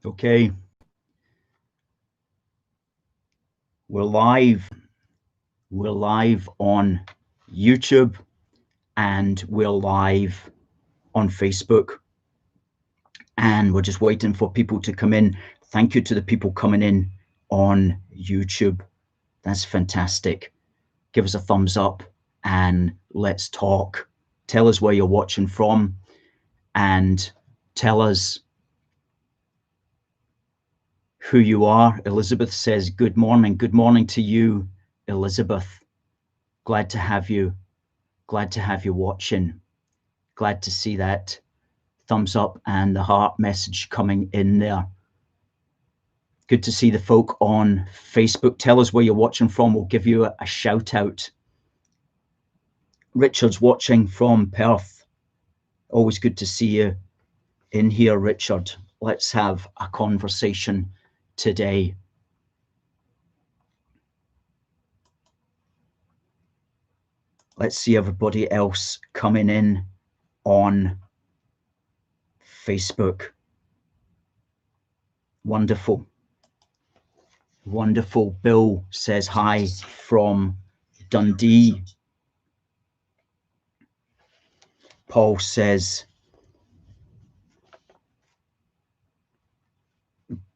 Okay. We're live. We're live on YouTube and we're live on Facebook. And we're just waiting for people to come in. Thank you to the people coming in on YouTube. That's fantastic. Give us a thumbs up and let's talk. Tell us where you're watching from and tell us who you are. Elizabeth says, good morning. Good morning to you, Elizabeth. Glad to have you. Glad to have you watching. Glad to see that thumbs up and the heart message coming in there. Good to see the folk on Facebook. Tell us where you're watching from. We'll give you a shout out. Richard's watching from Perth. Always good to see you in here, Richard. Let's have a conversation today. Let's see everybody else coming in on Facebook. Wonderful. Wonderful. Bill says hi from Dundee. Paul says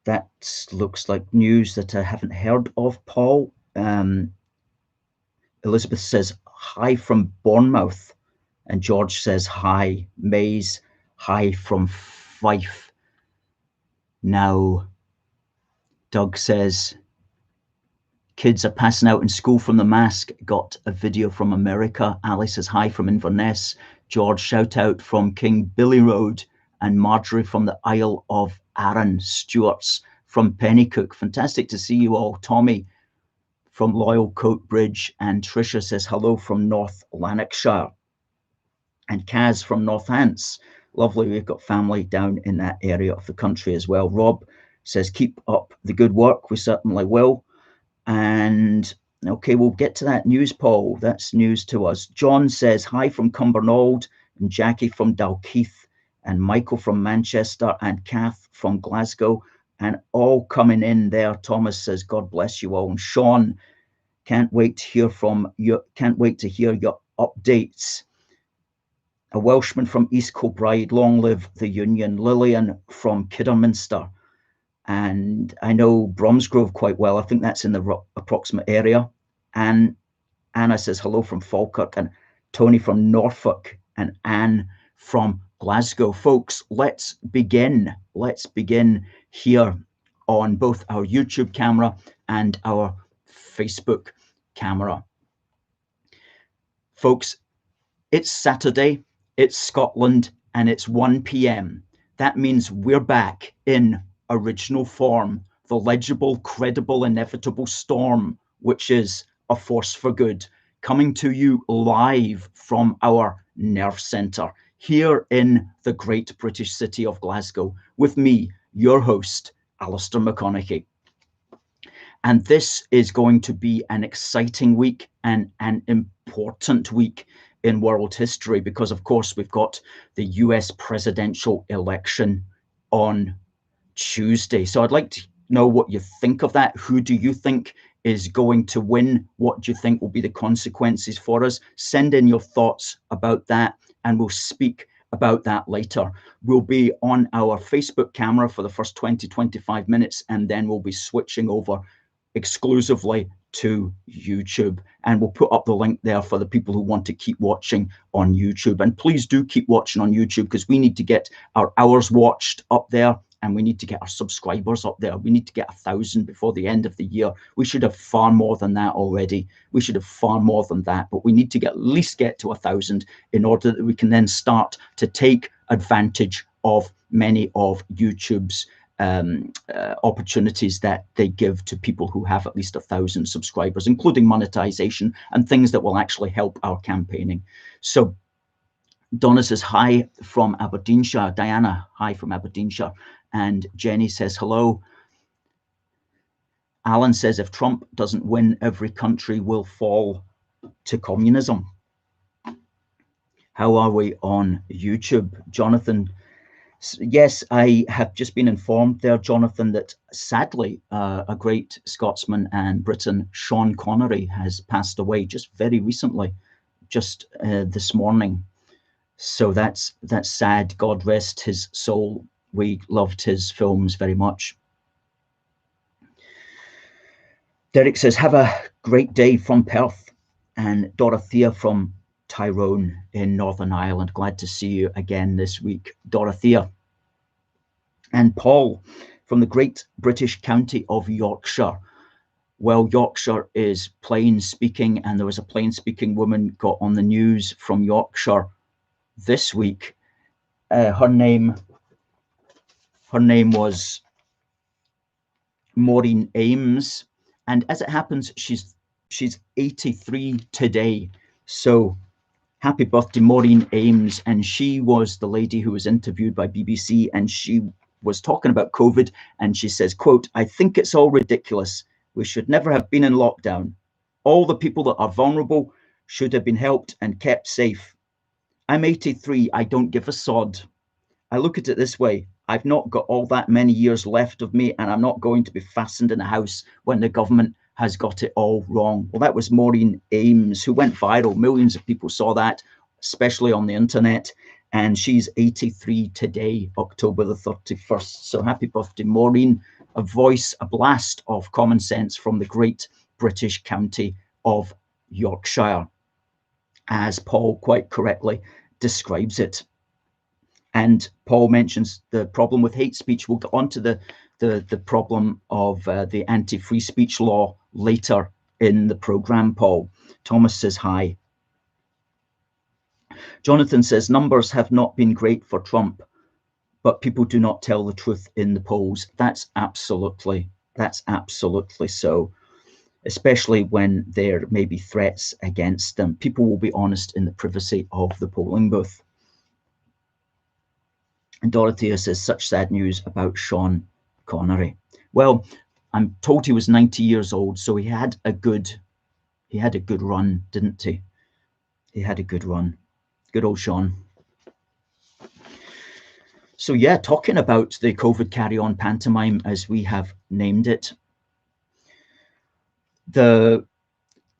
that looks like news that I haven't heard of, Paul. Elizabeth says hi from Bournemouth, and George says hi. Mays, hi from Fife. Now, Doug says kids are passing out in school from the mask. Got a video from America. Ali says hi from Inverness. George, shout out from King Billy Road. And Marjorie from the Isle of Arran. Stewart's from Pennycook. Fantastic to see you all. Tommy from Loyal Coat Bridge. And Tricia says hello from North Lanarkshire. And Kaz from Northants. Lovely, we've got family down in that area of the country as well. Rob says keep up the good work. We certainly will. And okay, we'll get to that news, Paul. That's news to us. John says hi from Cumbernauld, and Jackie from Dalkeith, and Michael from Manchester, and Kath from Glasgow, and all coming in there. Thomas says God bless you all. And Sean, can't wait to hear from you. Can't wait to hear your updates. A Welshman from East Kilbride, long live the Union. Lillian from Kidderminster. And I know Bromsgrove quite well. I think that's in the approximate area. And Anna says hello from Falkirk, and Tony from Norfolk, and Anne from Glasgow. Folks, let's begin. Let's begin here on both our YouTube camera and our Facebook camera. Folks, it's Saturday, it's Scotland, and it's 1 p.m. That means we're back in original form, the legible, credible, inevitable storm, which is A Force for Good, coming to you live from our nerve centre here in the great British city of Glasgow, with me, your host, Alistair McConnachie. And this is going to be an exciting week and an important week in world history, because of course we've got the US presidential election on Tuesday. So I'd like to know what you think of that. Who do you think is going to win? What do you think will be the consequences for us? Send in your thoughts about that and we'll speak about that later. We'll be on our Facebook camera for the first 20-25 minutes, and then we'll be switching over exclusively to YouTube, and we'll put up the link there for the people who want to keep watching on YouTube. And please do keep watching on YouTube, because we need to get our hours watched up there, and we need to get our subscribers up there. We need to get 1,000 before the end of the year. We should have far more than that already. We should have far more than that, but we need to at least get to 1,000 in order that we can then start to take advantage of many of YouTube's opportunities that they give to people who have at least 1,000 subscribers, including monetization and things that will actually help our campaigning. So Donna says hi from Aberdeenshire. Diana, hi from Aberdeenshire. And Jenny says hello. Alan says if Trump doesn't win, every country will fall to communism. How are we on YouTube? Jonathan Yes, I have just been informed there, Jonathan, that sadly a great Scotsman and Briton, Sean Connery, has passed away just very recently, just this morning. So that's sad. God rest his soul. We loved his films very much. Derek says, have a great day from Perth. And Dorothea from Tyrone in Northern Ireland. Glad to see you again this week, Dorothea. And Paul from the great British county of Yorkshire. Well, Yorkshire is plain speaking, and there was a plain speaking woman got on the news from Yorkshire this week. Her name was Maureen Ames, and as it happens, she's 83 today. So happy birthday, Maureen Ames. And she was the lady who was interviewed by BBC, and she was talking about COVID, and she says, quote, "I think it's all ridiculous. We should never have been in lockdown. All the people that are vulnerable should have been helped and kept safe. I'm 83. I don't give a sod. I look at it this way. I've not got all that many years left of me, and I'm not going to be fastened in a house when the government has got it all wrong." Well, that was Maureen Ames, who went viral. Millions of people saw that, especially on the internet. And she's 83 today, October the 31st. So happy birthday, Maureen. A voice, a blast of common sense from the great British county of Yorkshire, as Paul quite correctly describes it. And Paul mentions the problem with hate speech. We'll get on to the problem of the anti-free speech law later in the programme, Paul. Thomas says hi. Jonathan says, numbers have not been great for Trump, but people do not tell the truth in the polls. That's absolutely so, especially when there may be threats against them. People will be honest in the privacy of the polling booth. And Dorothea says, such sad news about Sean Connery. Well, I'm told he was 90 years old, so he had a good run, didn't he? He had a good run. Good old Sean. So yeah, talking about the COVID carry-on pantomime, as we have named it, the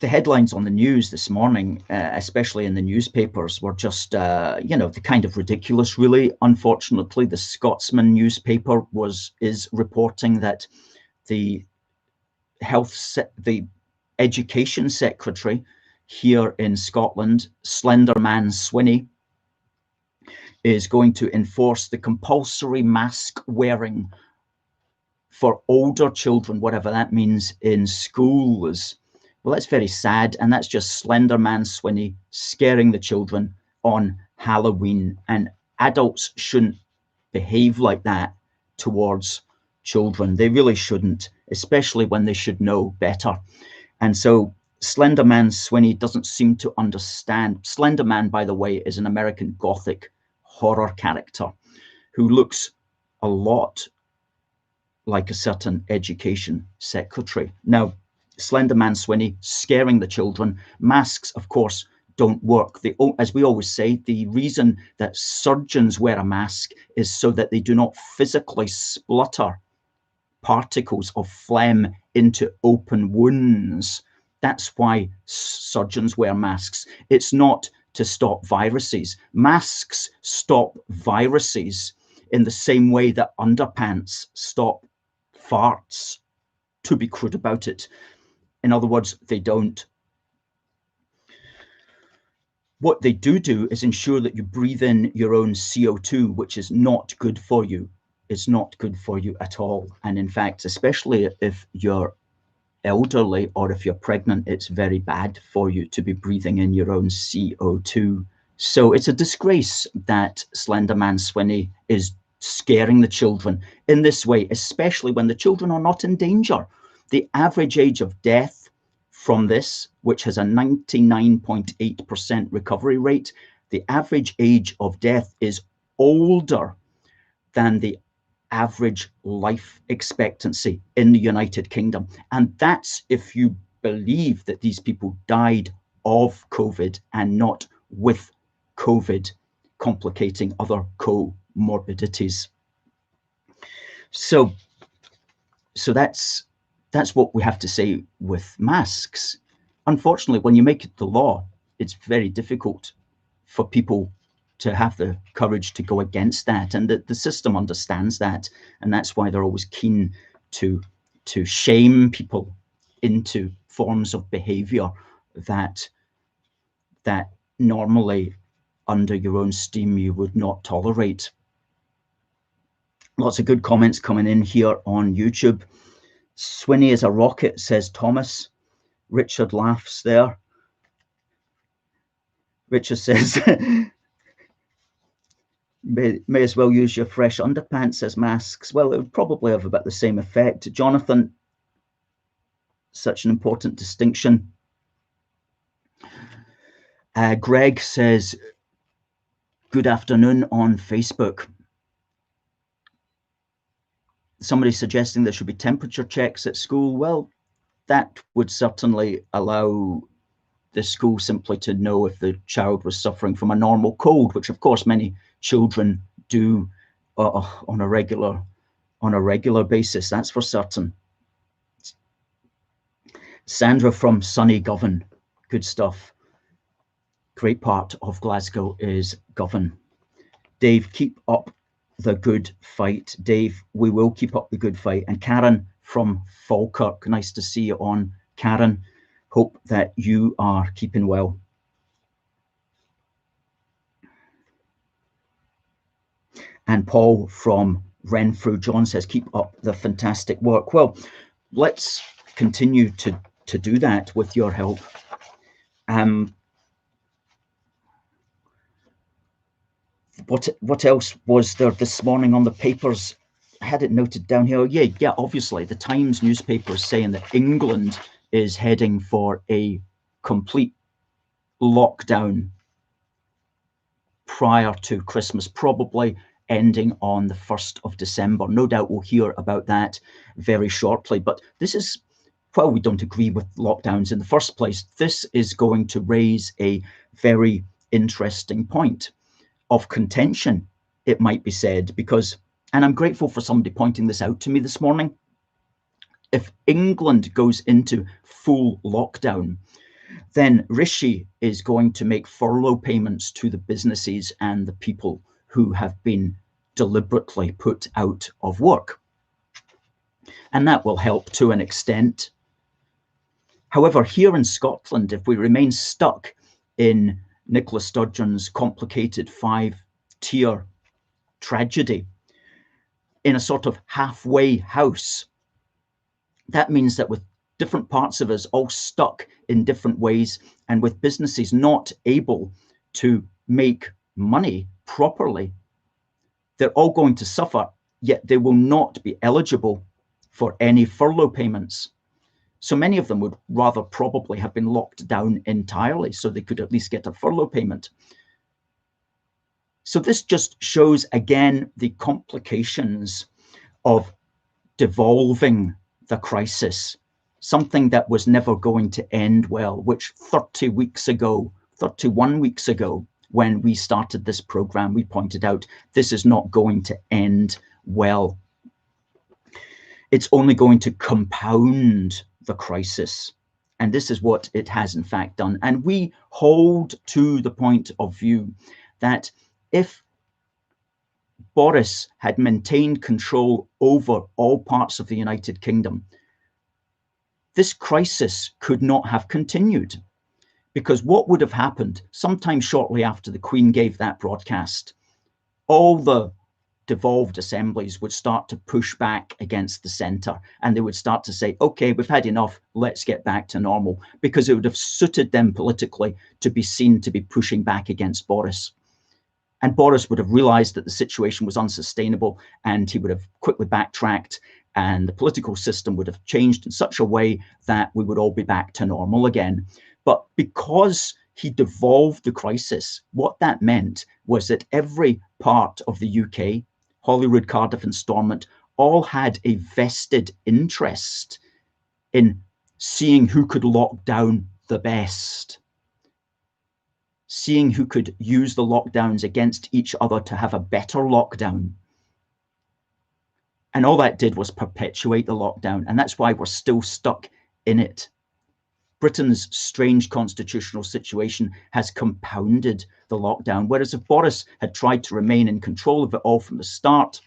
headlines on the news this morning, especially in the newspapers, were just, the kind of ridiculous, really. Unfortunately, the Scotsman newspaper is reporting that the education secretary here in Scotland, Slender Man Swinney, is going to enforce the compulsory mask wearing for older children, whatever that means, in schools. Well, that's very sad, and that's just Slender Man Swinney scaring the children on Halloween. And adults shouldn't behave like that towards children. They really shouldn't, especially when they should know better. And so Slender Man Swinney doesn't seem to understand. Slender Man, by the way, is an American Gothic horror character who looks a lot like a certain education secretary. Now, Slender Man Swinney scaring the children. Masks, of course, don't work. As we always say, the reason that surgeons wear a mask is so that they do not physically splutter particles of phlegm into open wounds. That's why surgeons wear masks. It's not to stop viruses. Masks stop viruses in the same way that underpants stop farts, to be crude about it. In other words, they don't. What they do is ensure that you breathe in your own CO2, which is not good for you. It's not good for you at all. And in fact, especially if you're elderly or if you're pregnant, it's very bad for you to be breathing in your own CO2. So it's a disgrace that Slender Man Swinney is scaring the children in this way, especially when the children are not in danger. The average age of death from this, which has a 99.8% recovery rate, the average age of death is older than the average life expectancy in the United Kingdom. And that's if you believe that these people died of COVID and not with COVID complicating other morbidities. So that's what we have to say with masks. Unfortunately, when you make it the law, it's very difficult for people to have the courage to go against that, and the system understands that, and that's why they're always keen to shame people into forms of behavior that normally under your own steam you would not tolerate. Lots of good comments coming in here on YouTube. Swinney is a rocket, says Thomas. Richard laughs there. Richard says, may as well use your fresh underpants as masks. Well, it would probably have about the same effect. Jonathan, such an important distinction. Greg says, good afternoon on Facebook. Somebody suggesting there should be temperature checks at school. Well, that would certainly allow the school simply to know if the child was suffering from a normal cold, which of course many children do on a regular basis. That's for certain. Sandra from sunny Govan, good stuff. Great part of Glasgow is Govan. Dave, keep up the good fight. Dave, we will keep up the good fight. And Karen from Falkirk, nice to see you on, Karen. Hope that you are keeping well. And Paul from Renfrew John says, keep up the fantastic work. Well, let's continue to do that with your help. What else was there this morning on the papers? I had it noted down here. Yeah, obviously the Times newspaper is saying that England is heading for a complete lockdown prior to Christmas, probably ending on the 1st of December. No doubt we'll hear about that very shortly. But this is, while we don't agree with lockdowns in the first place, this is going to raise a very interesting point of contention, it might be said, because, and I'm grateful for somebody pointing this out to me this morning, if England goes into full lockdown, then Rishi is going to make furlough payments to the businesses and the people who have been deliberately put out of work. And that will help to an extent. However, here in Scotland, if we remain stuck in Nicola Sturgeon's complicated 5-tier tragedy in a sort of halfway house, that means that with different parts of us all stuck in different ways and with businesses not able to make money properly, they're all going to suffer, yet they will not be eligible for any furlough payments. So many of them would rather probably have been locked down entirely so they could at least get a furlough payment. So this just shows again the complications of devolving the crisis, something that was never going to end well, which 31 weeks ago, when we started this program, we pointed out this is not going to end well. It's only going to compound the crisis. And this is what it has in fact done. And we hold to the point of view that if Boris had maintained control over all parts of the United Kingdom, this crisis could not have continued. Because what would have happened sometime shortly after the Queen gave that broadcast, all the devolved assemblies would start to push back against the centre, and they would start to say, okay, we've had enough, let's get back to normal, because it would have suited them politically to be seen to be pushing back against Boris. And Boris would have realised that the situation was unsustainable, and he would have quickly backtracked, and the political system would have changed in such a way that we would all be back to normal again. But because he devolved the crisis, what that meant was that every part of the UK, Holyrood, Cardiff and Stormont, all had a vested interest in seeing who could lock down the best. seeing who could use the lockdowns against each other to have a better lockdown. And all that did was perpetuate the lockdown. And that's why we're still stuck in it. Britain's strange constitutional situation has compounded the lockdown. Whereas if Boris had tried to remain in control of it all from the start,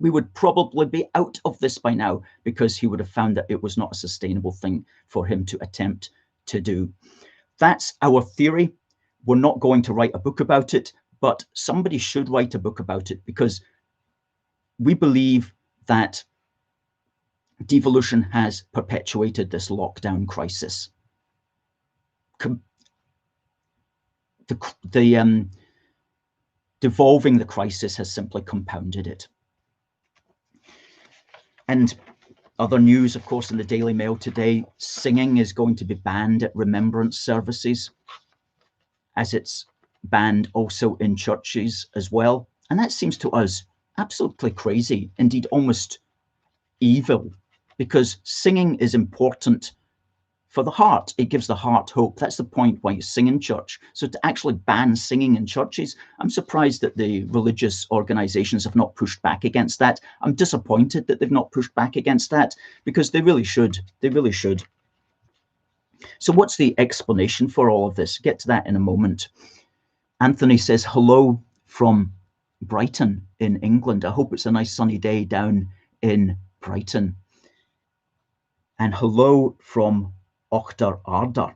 we would probably be out of this by now, because he would have found that it was not a sustainable thing for him to attempt to do. That's our theory. We're not going to write a book about it, but somebody should write a book about it, because we believe that devolution has perpetuated this lockdown crisis. Devolving the crisis has simply compounded it. And other news, of course, in the Daily Mail today, singing is going to be banned at remembrance services, as it's banned also in churches as well. And that seems to us absolutely crazy, indeed almost evil, because singing is important for the heart. It gives the heart hope. That's the point why you sing in church. So to actually ban singing in churches, I'm surprised that the religious organizations have not pushed back against that. I'm disappointed that they've not pushed back against that, because they really should. They really should. So what's the explanation for all of this? Get to that in a moment. Anthony says, hello from Brighton in England. I hope it's a nice sunny day down in Brighton. And hello from Ochtar Ardar.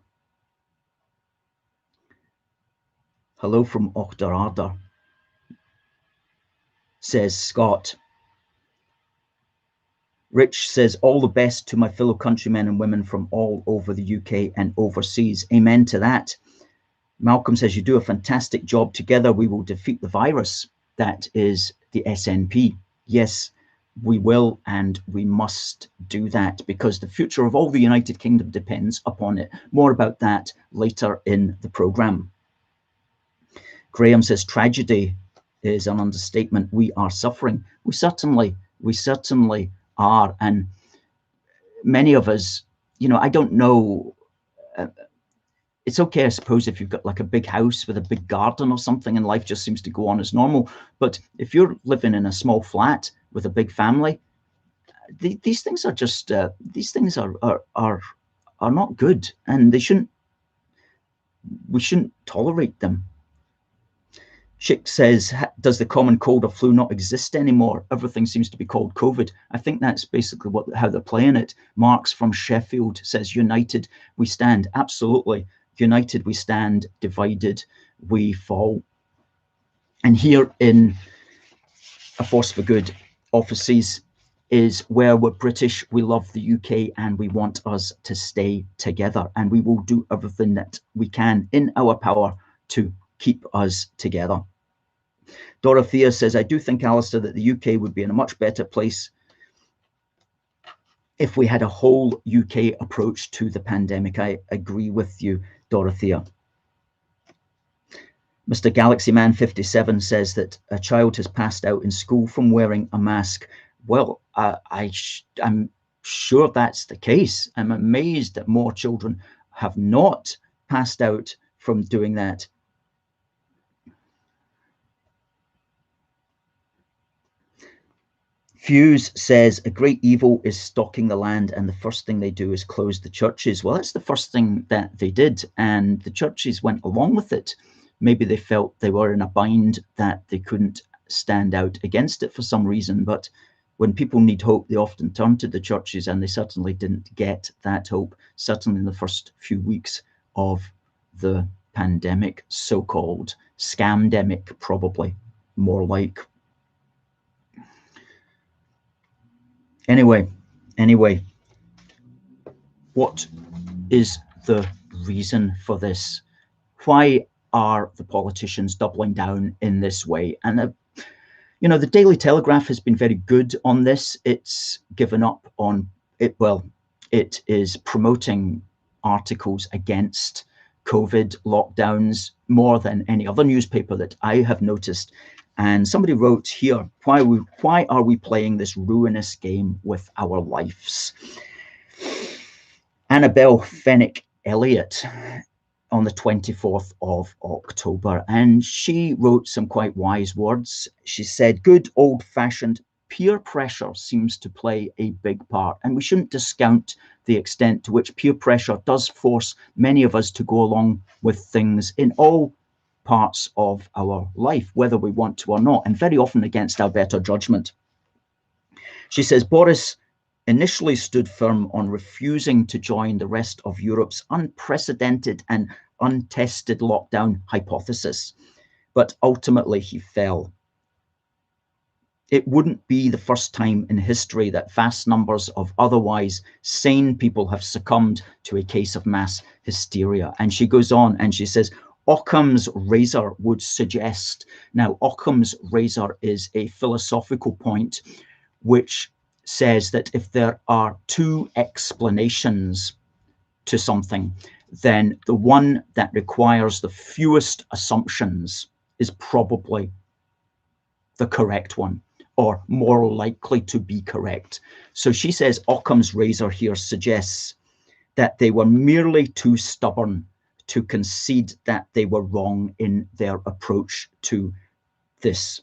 Hello from Ochtar Ardar, says Scott. Rich says, all the best to my fellow countrymen and women from all over the UK and overseas. Amen to that. Malcolm says, you do a fantastic job. Together we will defeat the virus. That is the SNP. Yes, we will, and we must do that, because the future of all the United Kingdom depends upon it. More about that later in the programme. Graham says, tragedy is an understatement. We are suffering. We certainly are. And many of us, you know, I don't know, it's okay, I suppose, if you've got like a big house with a big garden or something and life just seems to go on as normal. But if you're living in a small flat with a big family, these things are just these things are not good, and we shouldn't tolerate them. Chick says, does the common cold or flu not exist anymore? Everything seems to be called COVID. I think that's basically how they're playing it. Marks from Sheffield says, united we stand. Absolutely. United we stand, divided we fall. And here in A Force for Good offices is where we're British, we love the UK, and we want us to stay together. And we will do everything that we can in our power to keep us together. Dorothea says, I do think, Alistair, that the UK would be in a much better place if we had a whole UK approach to the pandemic. I agree with you, Dorothea. Mr. Galaxy Man 57 says that a child has passed out in school from wearing a mask. Well, I'm sure that's the case. I'm amazed that more children have not passed out from doing that. Fuse says, a great evil is stalking the land, and the first thing they do is close the churches. Well, that's the first thing that they did, and the churches went along with it. Maybe they felt they were in a bind that they couldn't stand out against it for some reason. But when people need hope, they often turn to the churches, and they certainly didn't get that hope, certainly in the first few weeks of the pandemic, so-called scamdemic, probably more like. Anyway, what is the reason for this? Why are the politicians doubling down in this way? And you know, the Daily Telegraph has been very good on this. It's given up on it. Well, it is promoting articles against COVID lockdowns more than any other newspaper that I have noticed. And somebody wrote here, why are we playing this ruinous game with our lives? Annabelle Fennick Elliott on the 24th of October, and she wrote some quite wise words. She said, good old-fashioned peer pressure seems to play a big part, and we shouldn't discount the extent to which peer pressure does force many of us to go along with things in all parts of our life, whether we want to or not, and very often against our better judgment. She says, Boris initially stood firm on refusing to join the rest of Europe's unprecedented and untested lockdown hypothesis, but ultimately he fell. It wouldn't be the first time in history that vast numbers of otherwise sane people have succumbed to a case of mass hysteria. And she goes on and she says, Occam's razor would suggest. Now, Occam's razor is a philosophical point which says that if there are two explanations to something, then the one that requires the fewest assumptions is probably the correct one, or more likely to be correct. So she says Occam's razor here suggests that they were merely too stubborn to concede that they were wrong in their approach to this.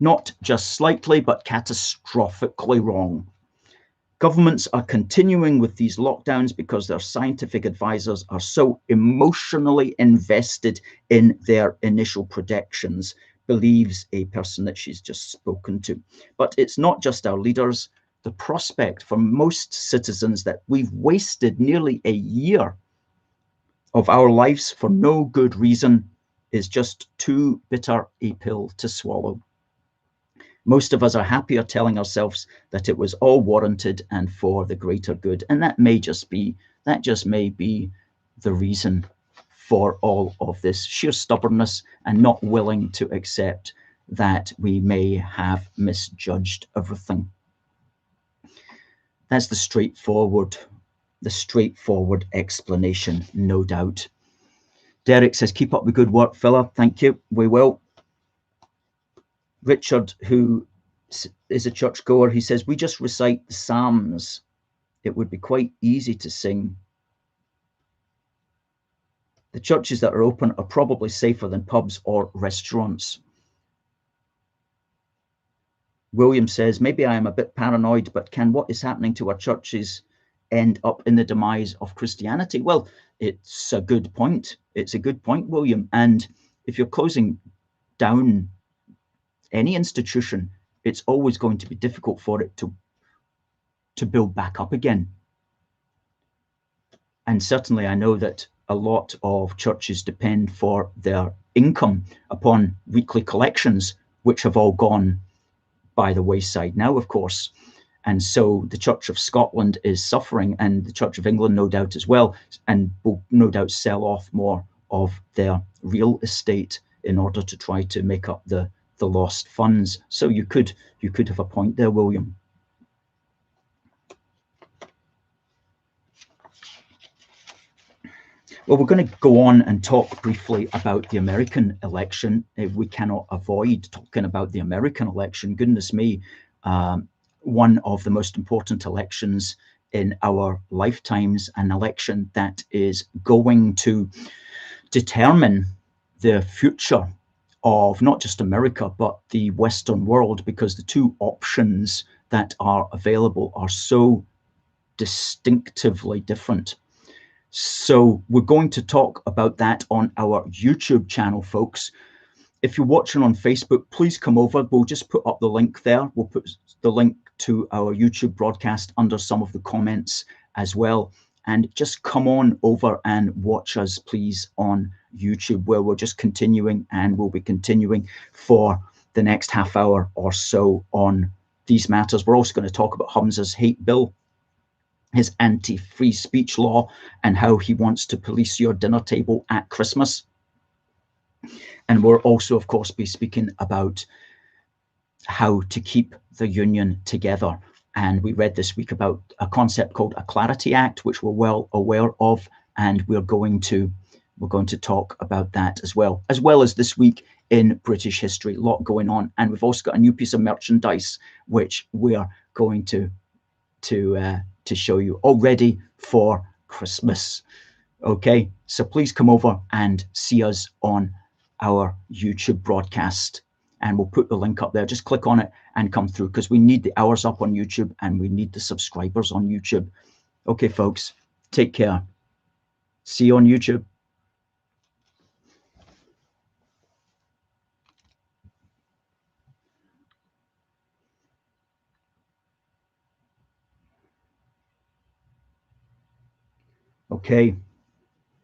Not just slightly, but catastrophically wrong. Governments are continuing with these lockdowns because their scientific advisors are so emotionally invested in their initial predictions, believes a person that she's just spoken to. But it's not just our leaders. The prospect for most citizens that we've wasted nearly a year of our lives for no good reason is just too bitter a pill to swallow. Most of us are happier telling ourselves that it was all warranted and for the greater good. And that just may be the reason for all of this sheer stubbornness and not willing to accept that we may have misjudged everything. That's the straightforward explanation, no doubt. Derek says, keep up the good work, fella. Thank you. We will. Richard, who is a churchgoer, he says, we just recite the Psalms. It would be quite easy to sing. The churches that are open are probably safer than pubs or restaurants. William says, maybe I am a bit paranoid, but can what is happening to our churches end up in the demise of Christianity? Well, it's a good point. It's a good point, William. And if you're closing down any institution, it's always going to be difficult for it to build back up again. And certainly I know that a lot of churches depend for their income upon weekly collections, which have all gone by the wayside now, of course. And so the Church of Scotland is suffering, and the Church of England, no doubt, as well, and will no doubt sell off more of their real estate in order to try to make up the lost funds. So you could have a point there, William. Well, we're going to go on and talk briefly about the American election. We cannot avoid talking about the American election. Goodness me, one of the most important elections in our lifetimes, an election that is going to determine the future of not just America, but the Western world, because the two options that are available are so distinctively different. So we're going to talk about that on our YouTube channel, folks. If you're watching on Facebook, please come over. We'll just put up the link there. We'll put the link to our YouTube broadcast under some of the comments as well. And just come on over and watch us, please, on YouTube, where we're just continuing, and we'll be continuing for the next half hour or so on these matters. We're also going to talk about Humza's hate bill, his anti-free speech law, and how he wants to police your dinner table at Christmas. And we'll also, of course, be speaking about how to keep the union together. And we read this week about a concept called a Clarity Act, which we're well aware of, and we're going to talk about that as well as this week in British history. A lot going on, and we've also got a new piece of merchandise which we are going to show you, all ready for Christmas. Okay, so please come over and see us on our YouTube broadcast, and we'll put the link up there. Just click on it and come through, because we need the hours up on YouTube and we need the subscribers on YouTube. Okay, folks, take care. See you on YouTube.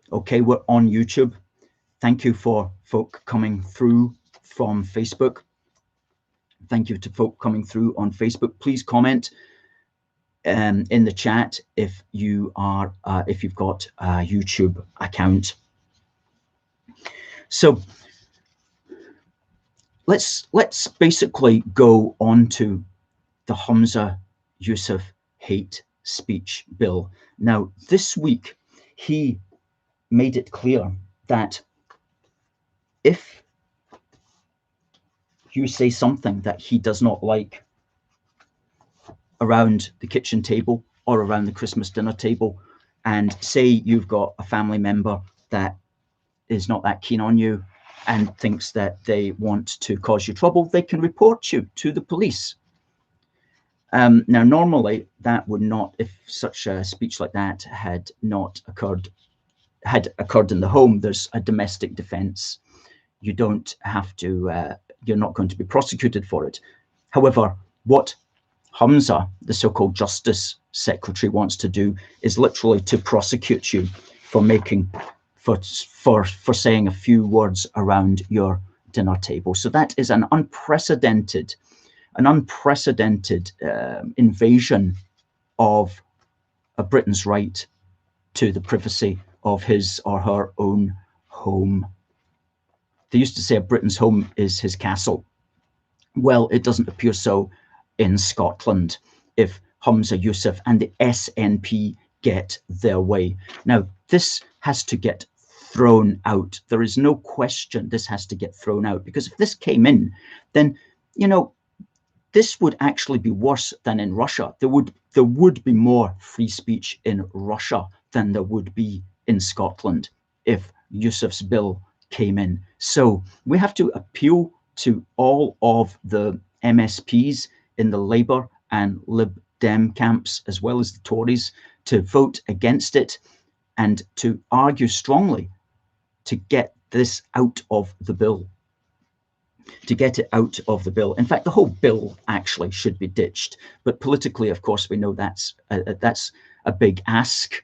Okay, we're on YouTube. Thank you for folk coming through from Facebook. Thank you to folk coming through on Facebook. Please comment in the chat if you are if you've got a YouTube account. So let's basically go on to the Humza Yousaf hate speech bill. Now, this week he made it clear that if you say something that he does not like around the kitchen table or around the Christmas dinner table, and say you've got a family member that is not that keen on you and thinks that they want to cause you trouble, they can report you to the police. Now, normally that would not, if such a speech like that had occurred in the home, there's a domestic defense. You don't have to, you're not going to be prosecuted for it. However, what Humza, the so-called Justice Secretary, wants to do is literally to prosecute you for for saying a few words around your dinner table. So that is an unprecedented invasion of Britain's right to the privacy of his or her own home. They used to say a Britain's home is his castle. Well, it doesn't appear so in Scotland if Humza Yousaf and the SNP get their way. Now, this has to get thrown out. There is no question this has to get thrown out, because if this came in, then, you know, this would actually be worse than in Russia. There would be more free speech in Russia than there would be in Scotland if Yousaf's bill came in. So we have to appeal to all of the MSPs in the Labour and Lib Dem camps, as well as the Tories, to vote against it and to argue strongly to get this out of the bill. To get it out of the bill. In fact, the whole bill actually should be ditched. But politically, of course, we know that's a big ask.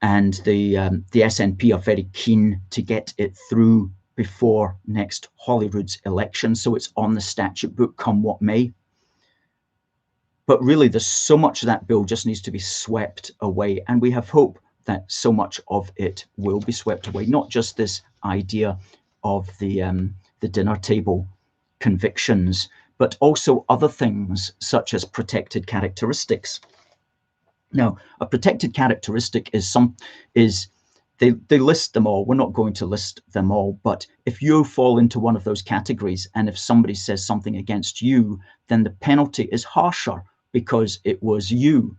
And the SNP are very keen to get it through before next Holyrood's election. So it's on the statute book, come what may. But really, there's so much of that bill just needs to be swept away. And we have hope that so much of it will be swept away. Not just this idea of the dinner table convictions, but also other things such as protected characteristics. Now, a protected characteristic is they list them all. We're not going to list them all, but if you fall into one of those categories, and if somebody says something against you, then the penalty is harsher because it was you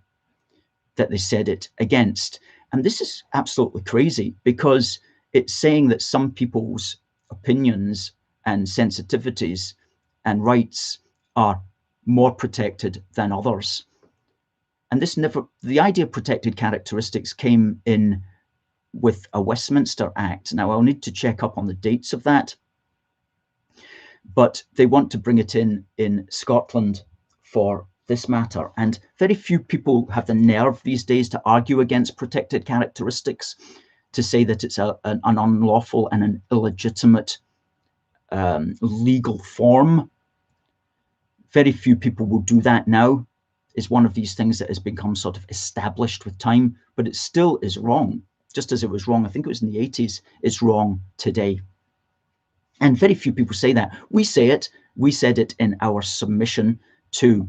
that they said it against. And this is absolutely crazy, because it's saying that some people's opinions and sensitivities and rights are more protected than others. And the idea of protected characteristics came in with a Westminster Act. Now, I'll need to check up on the dates of that, but they want to bring it in Scotland for this matter. And very few people have the nerve these days to argue against protected characteristics, to say that it's an unlawful and an illegitimate legal form. Very few people will do that now. It's one of these things that has become sort of established with time, but it still is wrong. Just as it was wrong, I think it was in the 80s, it's wrong today. And very few people say that. We say it. We said it in our submission to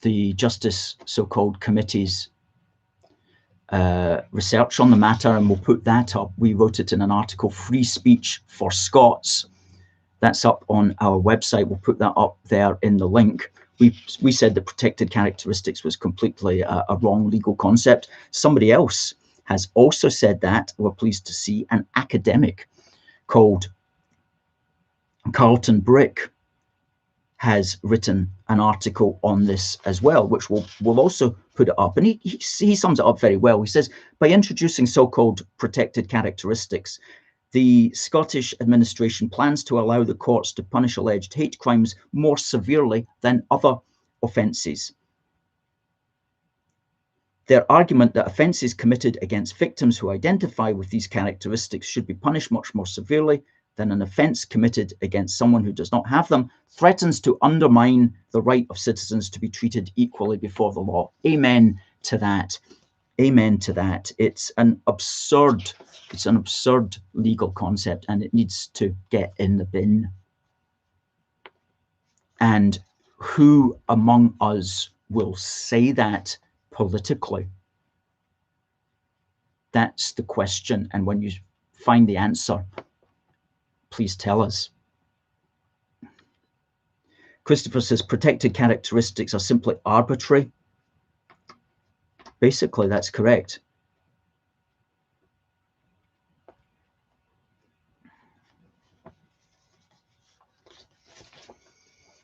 the Justice so-called Committee's research on the matter, and we'll put that up. We wrote it in an article, Free Speech for Scots. That's up on our website. We'll put that up there in the link. we said that protected characteristics was completely a wrong legal concept. Somebody else has also said that. We're pleased to see an academic called Carlton Brick has written an article on this as well, which we'll also put it up. And he sums it up very well. He says, by introducing so-called protected characteristics, the Scottish administration plans to allow the courts to punish alleged hate crimes more severely than other offences. Their argument that offences committed against victims who identify with these characteristics should be punished much more severely than an offence committed against someone who does not have them threatens to undermine the right of citizens to be treated equally before the law. Amen to that. Amen to that. It's an absurd legal concept, and it needs to get in the bin. And who among us will say that politically? That's the question. And when you find the answer, please tell us. Christopher says protected characteristics are simply arbitrary. Basically, that's correct.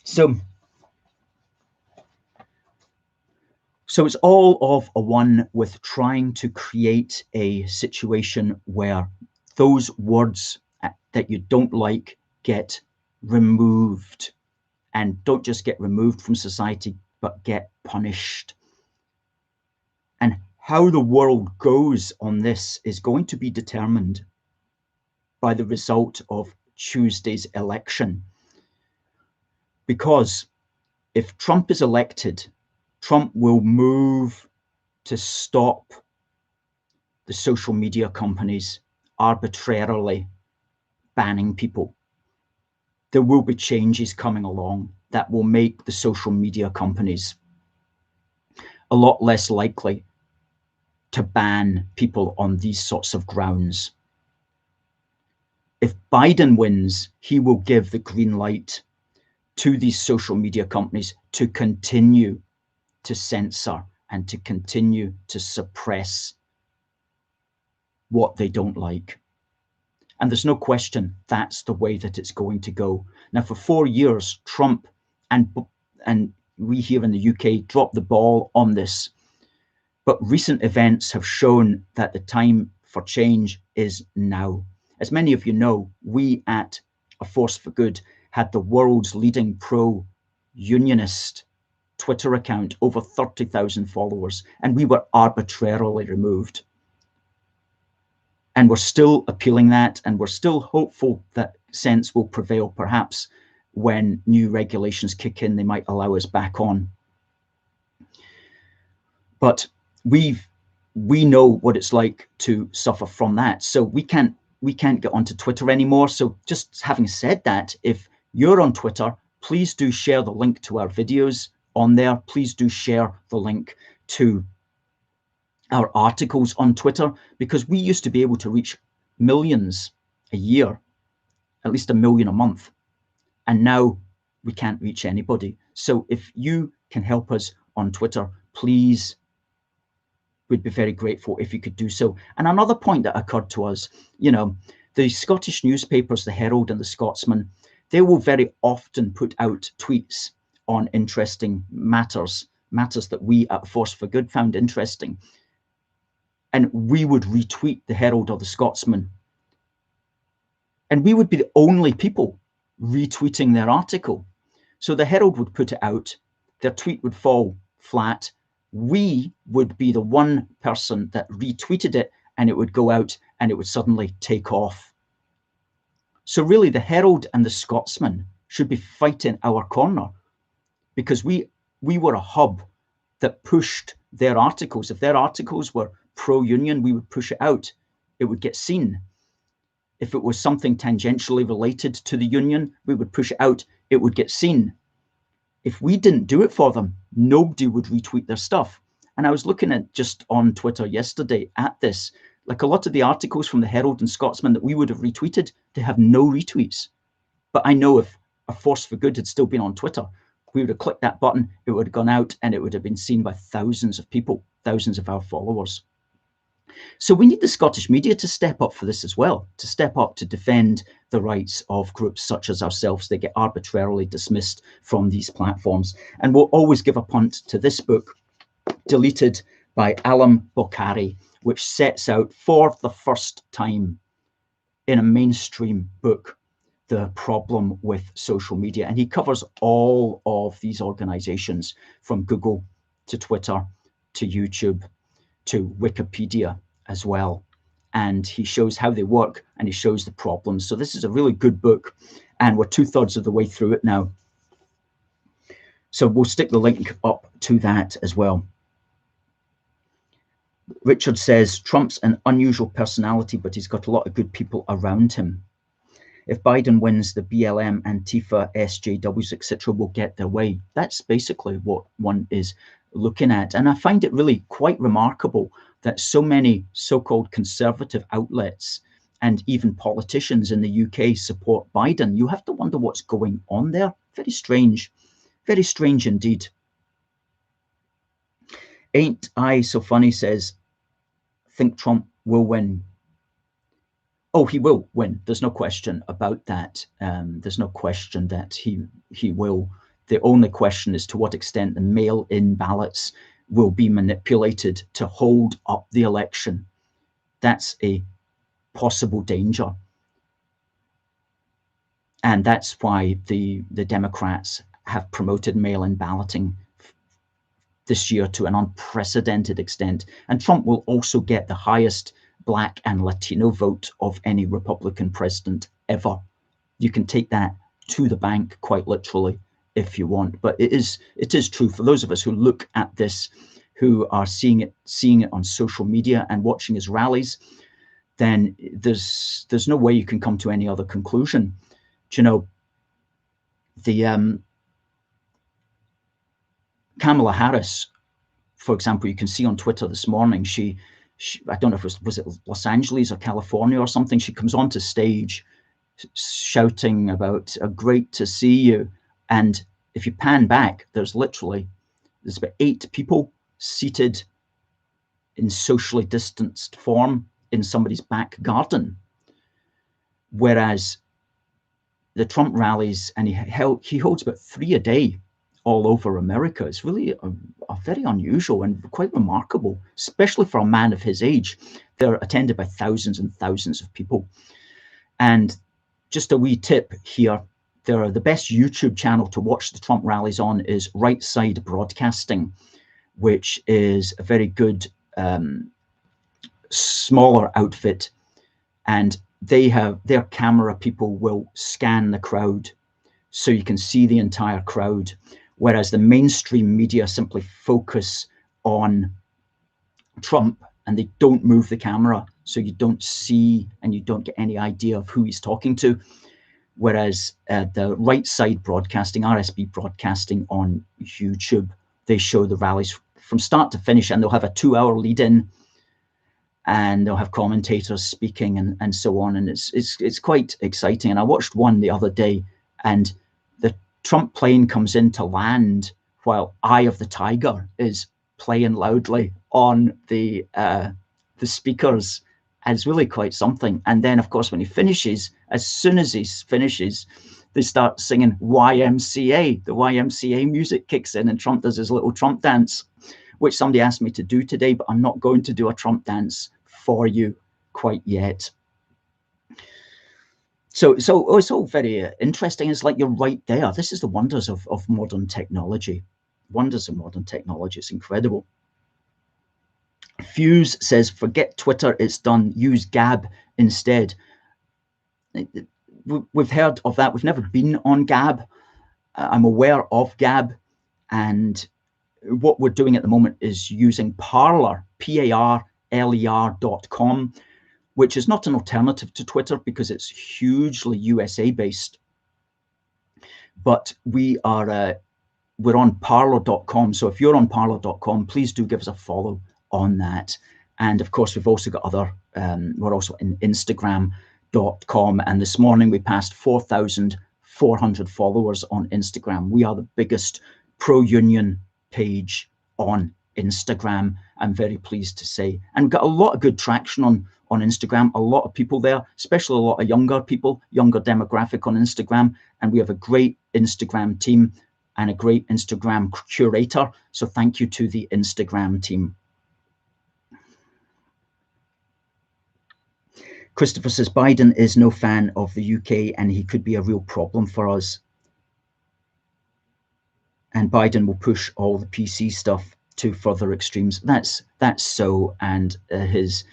So it's all of a one with trying to create a situation where those words that you don't like get removed, and don't just get removed from society, but get punished. And how the world goes on this is going to be determined by the result of Tuesday's election. Because if Trump is elected, Trump will move to stop the social media companies arbitrarily banning people. There will be changes coming along that will make the social media companies a lot less likely to ban people on these sorts of grounds. If Biden wins, he will give the green light to these social media companies to continue to censor and to continue to suppress what they don't like. And there's no question that's the way that it's going to go. Now, for 4 years, Trump and we here in the UK dropped the ball on this. But recent events have shown that the time for change is now. As many of you know, we at A Force for Good had the world's leading pro-unionist Twitter account, over 30,000 followers, and we were arbitrarily removed. And we're still appealing that, and we're still hopeful that sense will prevail. Perhaps when new regulations kick in, they might allow us back on. But we know what it's like to suffer from that. So we can't get onto Twitter anymore. So just having said that, if you're on Twitter, please do share the link to our videos on there. Please do share the link to our articles on Twitter, because we used to be able to reach millions a year, at least 1 million a month. And now we can't reach anybody. So if you can help us on Twitter, please, we'd be very grateful if you could do so. And another point that occurred to us, you know, the Scottish newspapers, the Herald and the Scotsman, they will very often put out tweets on interesting matters that we at Force for Good found interesting. And we would retweet the Herald or the Scotsman. And we would be the only people retweeting their article. So the Herald would put it out, their tweet would fall flat. We would be the one person that retweeted it, and it would go out and it would suddenly take off. So really the Herald and the Scotsman should be fighting our corner, because we were a hub that pushed their articles. If their articles were pro-union, we would push it out. It would get seen. If it was something tangentially related to the union, we would push it out. It would get seen. If we didn't do it for them, nobody would retweet their stuff. And I was looking at just on Twitter yesterday at this, like a lot of the articles from the Herald and Scotsman that we would have retweeted, they have no retweets. But I know if A Force for Good had still been on Twitter, We would have clicked that button, it would have gone out, and it would have been seen by thousands of people, thousands of our followers. So we need the Scottish media to step up for this as well, to step up to defend the rights of groups such as ourselves that get arbitrarily dismissed from these platforms. And we'll always give a punt to this book, Deleted by Alistair McConnachie, which sets out for the first time in a mainstream book the problem with social media. And he covers all of these organizations, from Google to Twitter to YouTube to Wikipedia as well. And he shows how they work and he shows the problems. So this is a really good book, and we're 2/3 of the way through it now. So we'll stick the link up to that as well. Richard says, Trump's an unusual personality, but he's got a lot of good people around him. If Biden wins, the BLM, Antifa, SJWs, etc. will get their way. That's basically what one is looking at. And I find it really quite remarkable that so many so-called conservative outlets and even politicians in the UK support Biden. You have to wonder what's going on there. Very strange indeed. Ain't I So Funny says, think Trump will win. Oh, he will win. There's no question about that. There's no question that he will. The only question is to what extent the mail-in ballots will be manipulated to hold up the election. That's a possible danger. And that's why the Democrats have promoted mail-in balloting this year to an unprecedented extent. And Trump will also get the highest Black and Latino vote of any Republican president ever. You can take that to the bank quite literally if you want. But it is true for those of us who look at this, who are seeing it on social media and watching his rallies, then there's no way you can come to any other conclusion. Do you know, the Kamala Harris, for example, you can see on Twitter this morning, she I don't know if it was Los Angeles or California or something, she comes onto stage shouting about, great to see you. And if you pan back, there's about 8 people seated in socially distanced form in somebody's back garden. Whereas the Trump rallies, and he holds about 3 a day all over America. It's really a very unusual and quite remarkable, especially for a man of his age. They're attended by thousands and thousands of people. And just a wee tip here, the best YouTube channel to watch the Trump rallies on is Right Side Broadcasting, which is a very good smaller outfit, and their camera people will scan the crowd so you can see the entire crowd, whereas the mainstream media simply focus on Trump and they don't move the camera, so you don't see and you don't get any idea of who he's talking to. Whereas the Right Side Broadcasting, RSB Broadcasting on YouTube, they show the rallies from start to finish, and they'll have a 2-hour lead-in, and they'll have commentators speaking and so on, and it's quite exciting. And I watched one the other day, and the Trump plane comes in to land while Eye of the Tiger is playing loudly on the speakers. And it's really quite something. And then, of course, when he finishes, as soon as he finishes, they start singing YMCA. The YMCA music kicks in, and Trump does his little Trump dance, which somebody asked me to do today, but I'm not going to do a Trump dance for you quite yet. So it's all very interesting. It's like you're right there. This is the wonders of modern technology. Wonders of modern technology. It's incredible. Fuse says, forget Twitter, it's done. Use Gab instead. We've heard of that. We've never been on Gab. I'm aware of Gab. And what we're doing at the moment is using Parler, PARLER.com, which is not an alternative to Twitter because it's hugely USA based. But we're on Parler.com. So if you're on Parler.com, please do give us a follow on that. And of course, we've also got other, we're also in Instagram.com. And this morning we passed 4,000 400 followers on Instagram. We are the biggest pro-union page on Instagram, I'm very pleased to say. And we've got a lot of good traction on Instagram, a lot of people there, especially a lot of younger people, younger demographic on Instagram. And we have a great Instagram team and a great Instagram curator. So thank you to the Instagram team. Christopher says, Biden is no fan of the UK and he could be a real problem for us. And Biden will push all the PC stuff to further extremes. That's so, and his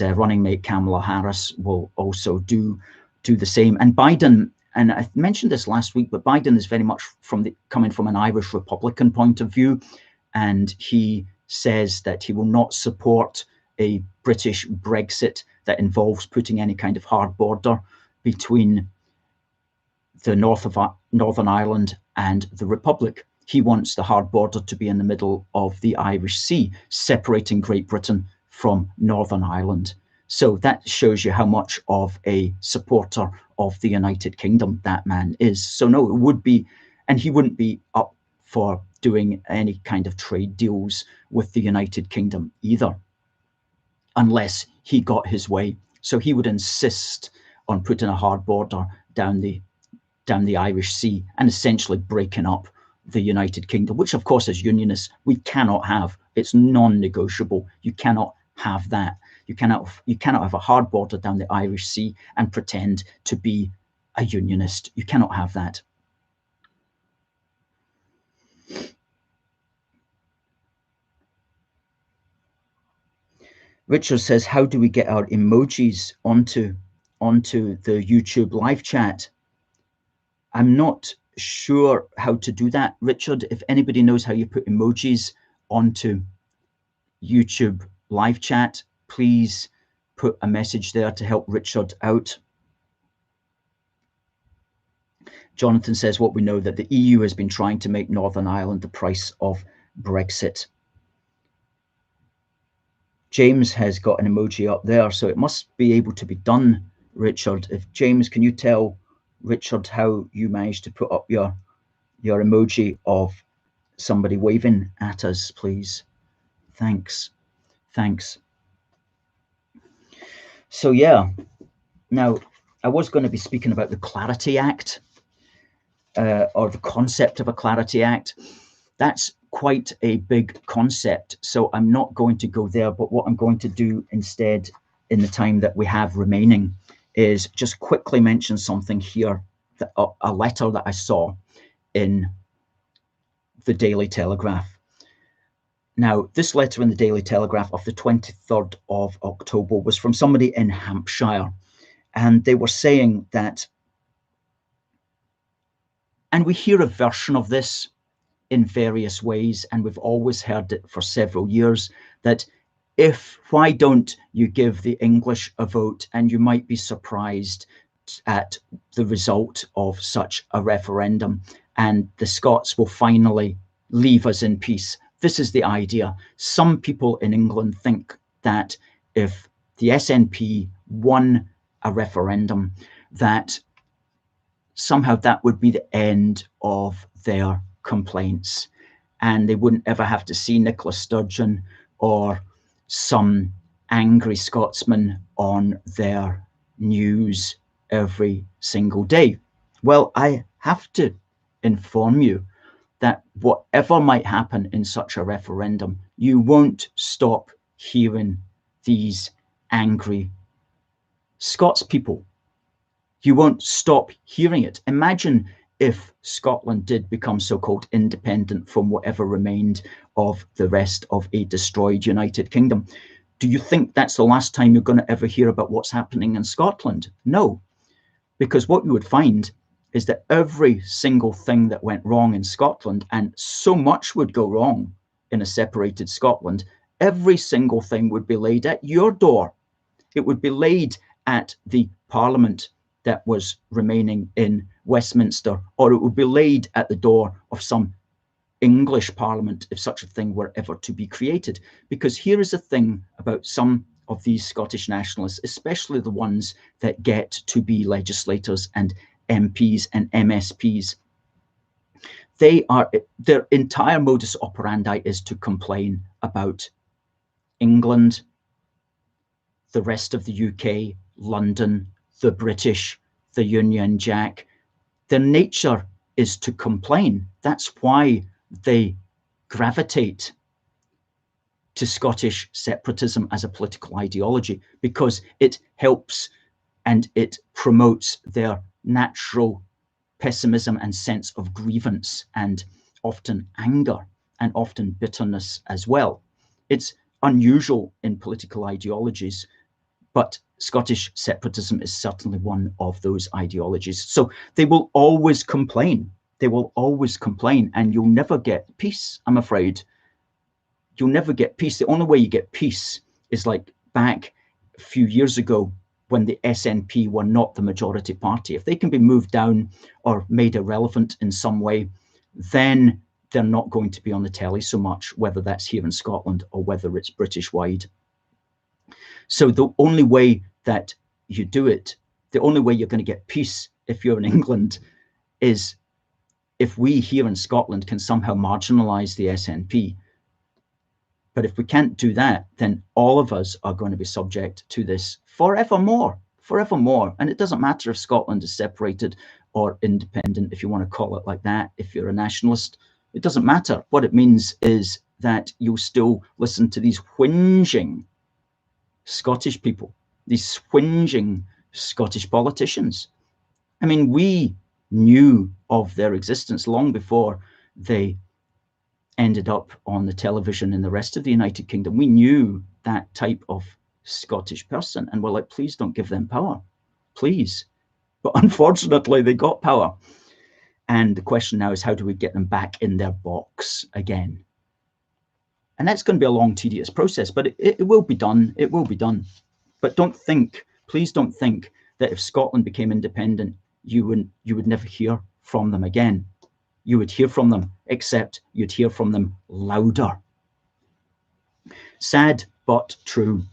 running mate Kamala Harris will also do the same. And Biden, and I mentioned this last week, but Biden is very much coming from an Irish Republican point of view, and he says that he will not support a British Brexit that involves putting any kind of hard border between the Northern Ireland and the Republic. He wants the hard border to be in the middle of the Irish Sea, separating Great Britain from Northern Ireland. So that shows you how much of a supporter of the United Kingdom that man is. So no, it would be, and he wouldn't be up for doing any kind of trade deals with the United Kingdom either, unless he got his way. So he would insist on putting a hard border down the Irish Sea and essentially breaking up the United Kingdom, which of course as Unionists we cannot have. It's non-negotiable. You cannot have that. You cannot have a hard border down the Irish Sea and pretend to be a Unionist. You cannot have that. Richard says, how do we get our emojis onto the YouTube live chat? I'm not sure how to do that, Richard. If anybody knows how you put emojis onto YouTube live chat, please put a message there to help Richard out. Jonathan says, what we know that the EU has been trying to make Northern Ireland the price of Brexit. James has got an emoji up there, so it must be able to be done, Richard. If James, can you tell Richard how you managed to put up your emoji of somebody waving at us, please? Thanks. So yeah, now I was going to be speaking about the Clarity Act, or the concept of a Clarity Act. That's quite a big concept, so I'm not going to go there. But what I'm going to do instead, in the time that we have remaining, is just quickly mention something here, that a letter that I saw in the Daily Telegraph. Now, this letter in the Daily Telegraph of the 23rd of October was from somebody in Hampshire, and they were saying that, and we hear a version of this in various ways, and we've always heard it for several years, that why don't you give the English a vote, and you might be surprised at the result of such a referendum, and the Scots will finally leave us in peace. This is the idea. Some people in England think that if the SNP won a referendum, that somehow that would be the end of their complaints, and they wouldn't ever have to see Nicola Sturgeon or some angry Scotsman on their news every single day. Well, I have to inform you that whatever might happen in such a referendum, you won't stop hearing these angry Scots people. You won't stop hearing it. Imagine if Scotland did become so-called independent from whatever remained of the rest of a destroyed United Kingdom. Do you think that's the last time you're going to ever hear about what's happening in Scotland? No, because what you would find is that every single thing that went wrong in Scotland, and so much would go wrong in a separated Scotland, every single thing would be laid at your door. It would be laid at the Parliament that was remaining in Westminster, or it would be laid at the door of some English Parliament if such a thing were ever to be created. Because here is the thing about some of these Scottish nationalists, especially the ones that get to be legislators and MPs and MSPs. Their entire modus operandi is to complain about England, the rest of the UK, London, the British, the Union Jack. Their nature is to complain. That's why they gravitate to Scottish separatism as a political ideology, because it helps and it promotes their natural pessimism and sense of grievance, and often anger, and often bitterness as well. It's unusual in political ideologies, but Scottish separatism is certainly one of those ideologies. So they will always complain. They will always complain, and you'll never get peace, I'm afraid. You'll never get peace. The only way you get peace is like back a few years ago when the SNP were not the majority party. If they can be moved down or made irrelevant in some way, then they're not going to be on the telly so much, whether that's here in Scotland or whether it's British-wide. So the only way that you do it, the only way you're going to get peace if you're in England, is if we here in Scotland can somehow marginalise the SNP. But if we can't do that, then all of us are going to be subject to this forevermore, forevermore. And it doesn't matter if Scotland is separated or independent, if you want to call it like that, if you're a nationalist, it doesn't matter. What it means is that you'll still listen to these whinging Scottish people, these whinging Scottish politicians. I mean, we knew of their existence long before they ended up on the television in the rest of the United Kingdom. We knew that type of Scottish person, and we're like, please don't give them power, please. But unfortunately, they got power. And the question now is, how do we get them back in their box again? And that's going to be a long, tedious process, but it will be done. It will be done. But don't think, please don't think that if Scotland became independent, you would never hear from them again. You would hear from them, except you'd hear from them louder. Sad, but true.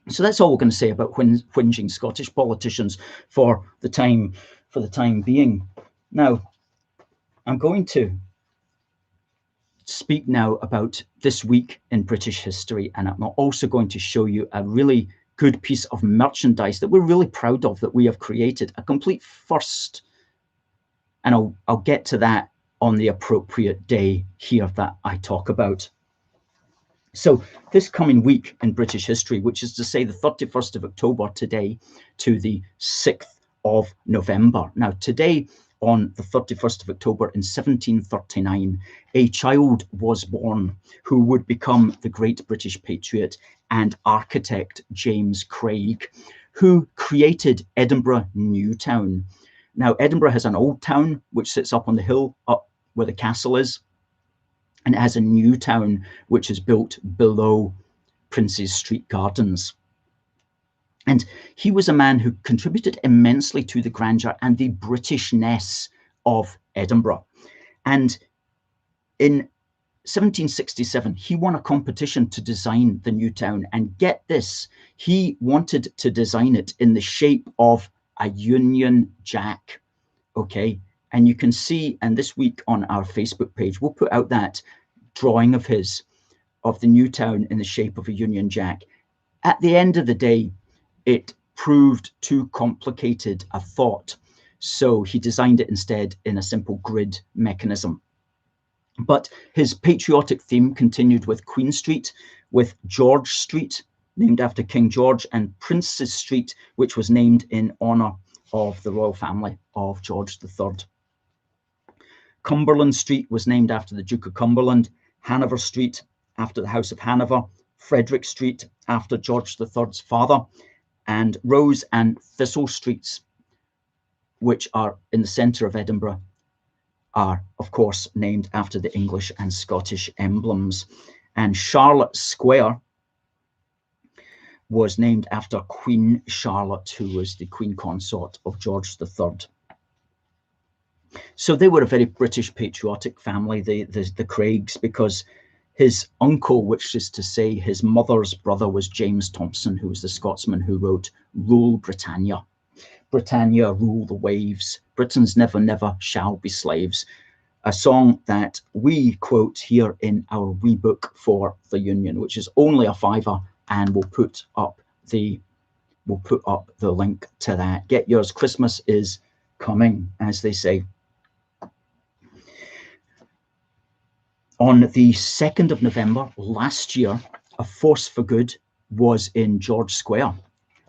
So that's all we're going to say about whinging Scottish politicians for the time being. Now, I'm going to speak now about this week in British history, and I'm also going to show you a really good piece of merchandise that we're really proud of, that we have created, a complete first. And I'll get to that on the appropriate day here that I talk about. So this coming week in British history, which is to say the 31st of October today to the 6th of November. Now today, on the 31st of October in 1739, a child was born who would become the great British patriot and architect James Craig, who created Edinburgh New Town. Now, Edinburgh has an old town, which sits up on the hill, up where the castle is, and it has a new town, which is built below Prince's Street Gardens. And he was a man who contributed immensely to the grandeur and the Britishness of Edinburgh. And in 1767, he won a competition to design the new town. And get this, he wanted to design it in the shape of a Union Jack, okay? And you can see, and this week on our Facebook page, we'll put out that drawing of his, of the new town in the shape of a Union Jack. At the end of the day, it proved too complicated a thought, so he designed it instead in a simple grid mechanism. But his patriotic theme continued with Queen Street, with George Street, named after King George, and Prince's Street, which was named in honour of the royal family of George III. Cumberland Street was named after the Duke of Cumberland, Hanover Street after the House of Hanover, Frederick Street after George III's father, and Rose and Thistle Streets, which are in the centre of Edinburgh, are, of course, named after the English and Scottish emblems. And Charlotte Square was named after Queen Charlotte, who was the Queen Consort of George III. So they were a very British patriotic family, the Craigs, because his uncle, which is to say his mother's brother, was James Thompson, who was the Scotsman who wrote Rule Britannia. Britannia rule the waves, Britons never, never shall be slaves. A song that we quote here in our wee book for the Union, which is only a £5, and we'll put up the link to that. Get yours, Christmas is coming, as they say. On the 2nd of November last year, A Force for Good was in George Square,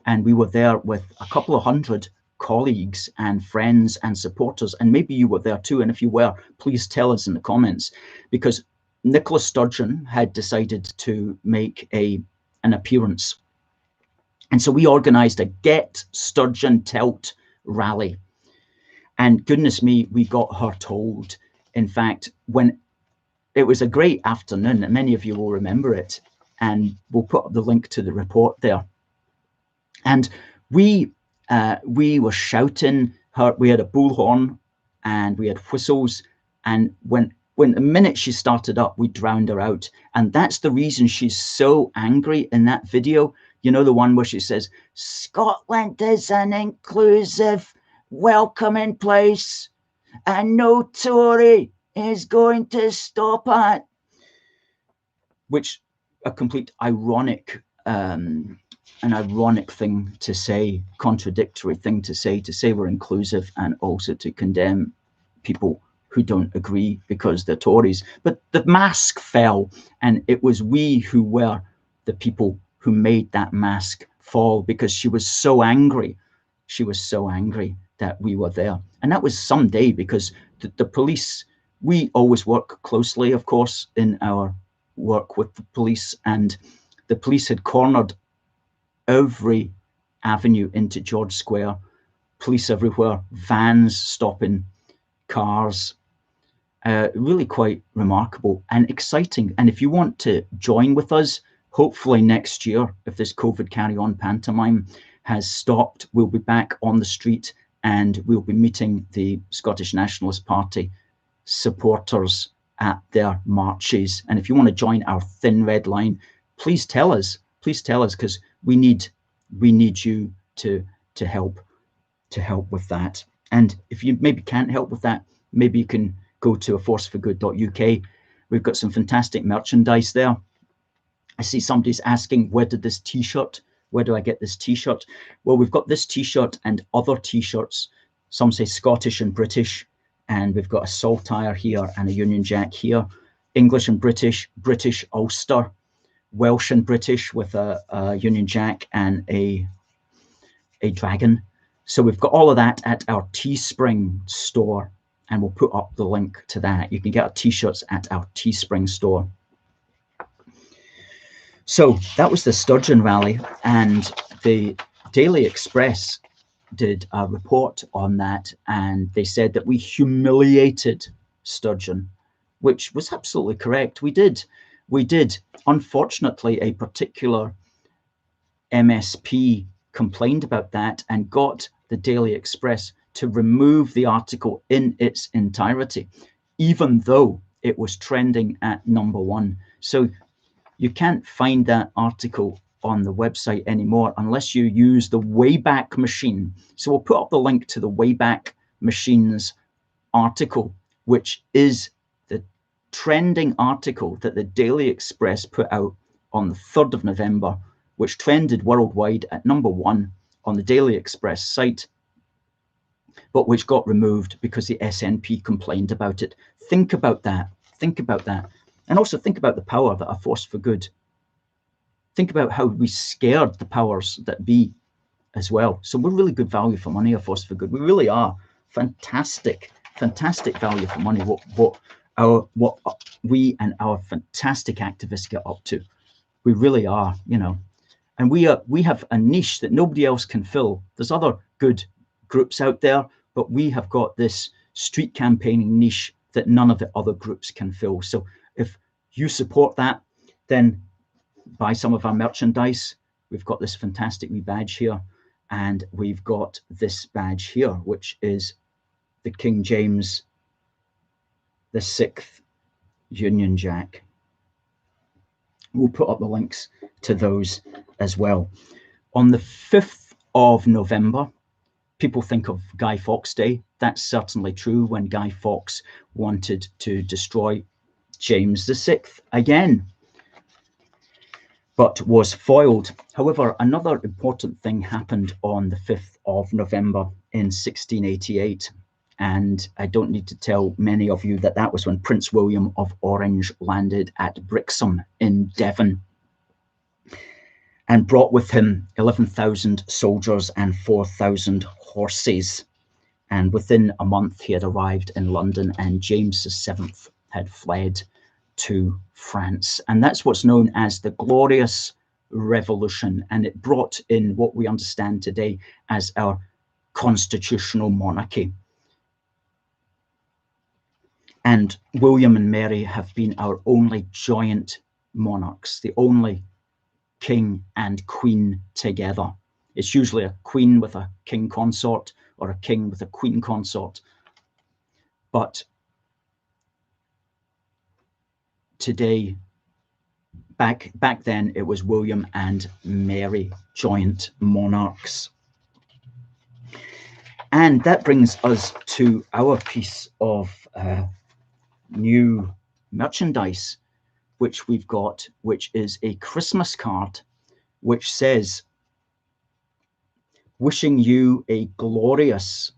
and we were there with a couple of hundred colleagues and friends and supporters, and maybe you were there too, and if you were, please tell us in the comments, because Nicola Sturgeon had decided to make an appearance, and so we organised a Get Sturgeon Telt rally, and goodness me, we got her told. In fact, when it was a great afternoon, and many of you will remember it, and we'll put up the link to the report there. And we were shouting her. We had a bullhorn and we had whistles, and when the minute she started up, we drowned her out. And that's the reason she's so angry in that video. You know, the one where she says, "Scotland is an inclusive, welcoming place, and no Tory is going to stop it," which a complete an ironic thing to say, contradictory thing to say we're inclusive and also to condemn people who don't agree because they're Tories. But the mask fell, and it was we who were the people who made that mask fall, because she was so angry. She was so angry that we were there. And that was some day, because the police, we always work closely, of course, in our work with the police, and the police had cornered every avenue into George Square, police everywhere, vans stopping cars. Really quite remarkable and exciting. And if you want to join with us, hopefully next year, if this COVID carry-on pantomime has stopped, we'll be back on the street and we'll be meeting the Scottish Nationalist Party supporters at their marches. And if you want to join our thin red line, please tell us, because we need you to help with that. And if you maybe can't help with that, maybe you can go to aforceforgood.uk. We've got some fantastic merchandise there. I see somebody's asking, where do I get this t-shirt? Well, we've got this t-shirt and other t-shirts. Some say Scottish and British, and we've got a saltire here and a Union Jack here. English and British, British Ulster, Welsh and British with a Union Jack and a dragon. So we've got all of that at our Teespring store, and we'll put up the link to that. You can get our t-shirts at our Teespring store. So that was the Sturgeon rally, and the Daily Express did a report on that, and they said that we humiliated Sturgeon, which was absolutely correct. We did. Unfortunately, a particular MSP complained about that and got the Daily Express to remove the article in its entirety, even though it was trending at #1. So you can't find that article on the website anymore unless you use the Wayback Machine. So we'll put up the link to the Wayback Machine's article, which is the trending article that the Daily Express put out on the 3rd of November, which trended worldwide at #1 on the Daily Express site, but which got removed because the SNP complained about it. Think about that. And also think about the power that A Force for Good. Think about how we scared the powers that be as well. So we're really good value for money, A Force for Good. We really are fantastic value for money. What we and our fantastic activists get up to. We really are, you know. And we have a niche that nobody else can fill. There's other good groups out there, but we have got this street campaigning niche that none of the other groups can fill. So if you support that, then buy some of our merchandise. We've got this fantastic wee badge here, and we've got this badge here, which is the King James VI Union Jack. We'll put up the links to those as well. On the 5th of November, people think of Guy Fawkes Day. That's certainly true, when Guy Fawkes wanted to destroy James VI again, but was foiled. However, another important thing happened on the 5th of November in 1688. And I don't need to tell many of you that that was when Prince William of Orange landed at Brixham in Devon and brought with him 11,000 soldiers and 4,000 horses. And within a month, he had arrived in London, and James VII had fled to France. And that's what's known as the Glorious Revolution. And it brought in what we understand today as our constitutional monarchy. And William and Mary have been our only joint monarchs, the only king and queen together. It's usually a queen with a king consort or a king with a queen consort. But today, back then, it was William and Mary, joint monarchs. And that brings us to our piece of new merchandise, which we've got, which is a Christmas card, which says, "Wishing you a glorious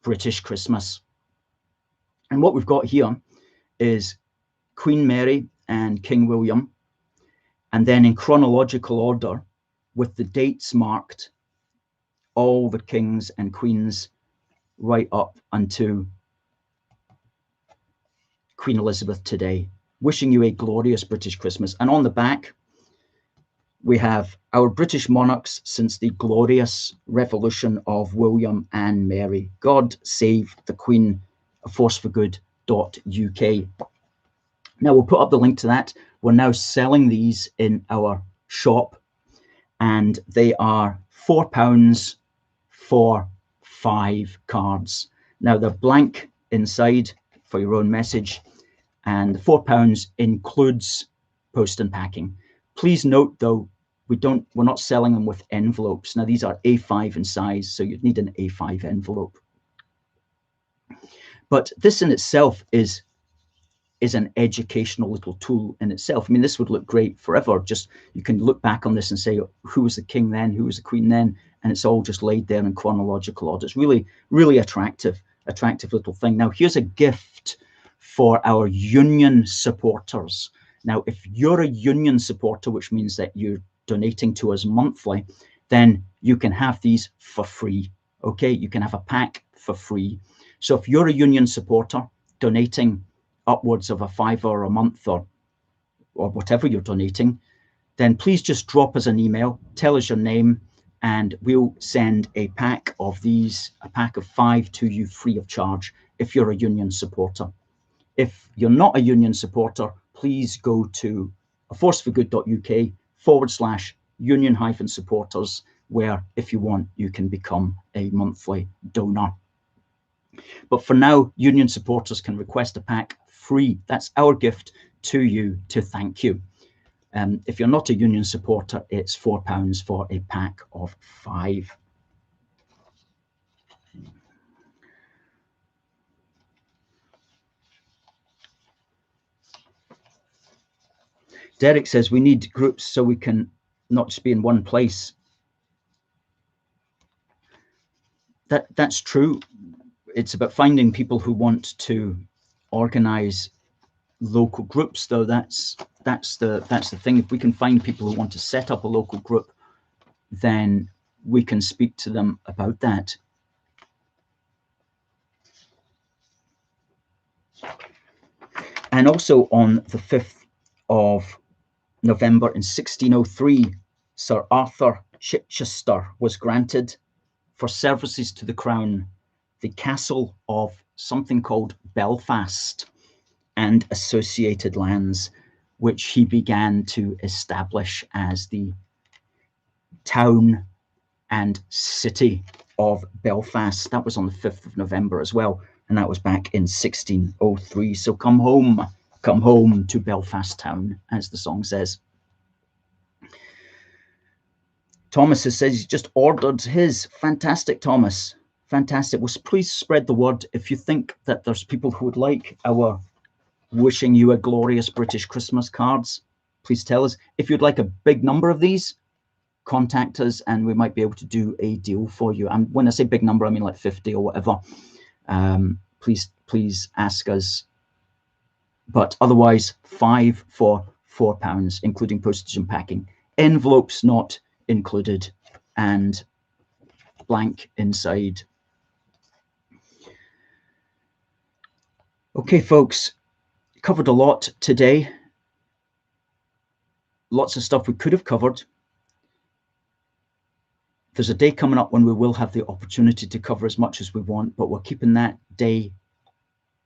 British Christmas." And what we've got here is Queen Mary and King William, and then in chronological order, with the dates marked, all the kings and queens right up until Queen Elizabeth today. Wishing you a glorious British Christmas. And on the back, we have our British monarchs since the glorious revolution of William and Mary. God save the Queen. Affg.uk. Now we'll put up the link to that. We're now selling these in our shop, and they are £4 for 5 cards. Now they're blank inside for your own message, and £4 includes post and packing. Please note though, we're not selling them with envelopes. Now these are A5 in size, so you'd need an A5 envelope. But this in itself is an educational little tool in itself. I mean, this would look great forever. Just, you can look back on this and say, who was the king then? Who was the queen then? And it's all just laid there in chronological order. It's really, really attractive little thing. Now, here's a gift for our Union supporters. Now, if you're a Union supporter, which means that you're donating to us monthly, then you can have these for free. Okay, you can have a pack for free. So if you're a Union supporter donating upwards of a £5 a month or whatever you're donating, then please just drop us an email, tell us your name, and we'll send a pack of these, a pack of 5 to you free of charge if you're a Union supporter. If you're not a Union supporter, please go to aforceforgood.uk/union-supporters, where if you want, you can become a monthly donor. But for now, Union supporters can request a pack free. That's our gift to you to thank you. If you're not a Union supporter, it's £4 for a pack of 5. Derek says we need groups so we can not just be in one place. That's true. It's about finding people who want to organize local groups, though. That's the thing. If we can find people who want to set up a local group, then we can speak to them about that. And also on the 5th of November in 1603, Sir Arthur Chichester was granted for services to the crown the castle of something called Belfast and associated lands, which he began to establish as the town and city of Belfast. That was on the 5th of November as well, and that was back in 1603. So come home to Belfast town, as the song says. Thomas has said he's just ordered his. Fantastic, Thomas. Fantastic. Well, please spread the word. If you think that there's people who would like our wishing you a glorious British Christmas cards, please tell us. If you'd like a big number of these, contact us and we might be able to do a deal for you. And when I say big number, I mean like 50 or whatever. Please ask us. But otherwise, 5 for £4, including postage and packing. Envelopes not included, and blank inside. Okay, folks, covered a lot today. Lots of stuff we could have covered. There's a day coming up when we will have the opportunity to cover as much as we want, but we're keeping that day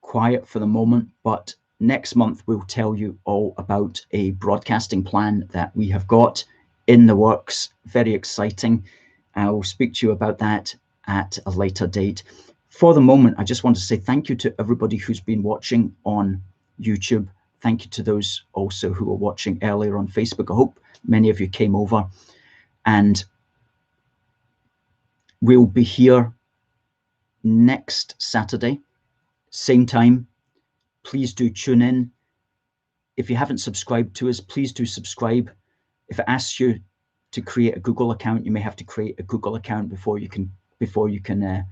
quiet for the moment. But next month, we'll tell you all about a broadcasting plan that we have got in the works. Very exciting. I'll speak to you about that at a later date. For the moment, I just want to say thank you to everybody who's been watching on YouTube. Thank you to those also who were watching earlier on Facebook. I hope many of you came over. And we'll be here next Saturday, same time. Please do tune in. If you haven't subscribed to us, please do subscribe. If it asks you to create a Google account, you may have to create a Google account before you can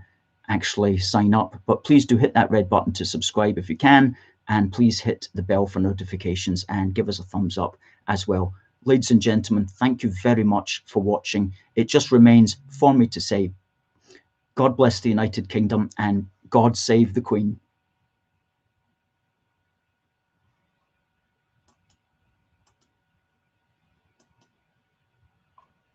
actually sign up. But please do hit that red button to subscribe if you can, and please hit the bell for notifications and give us a thumbs up as well. Ladies and gentlemen, thank you very much for watching. It just remains for me to say, God bless the United Kingdom and God save the Queen.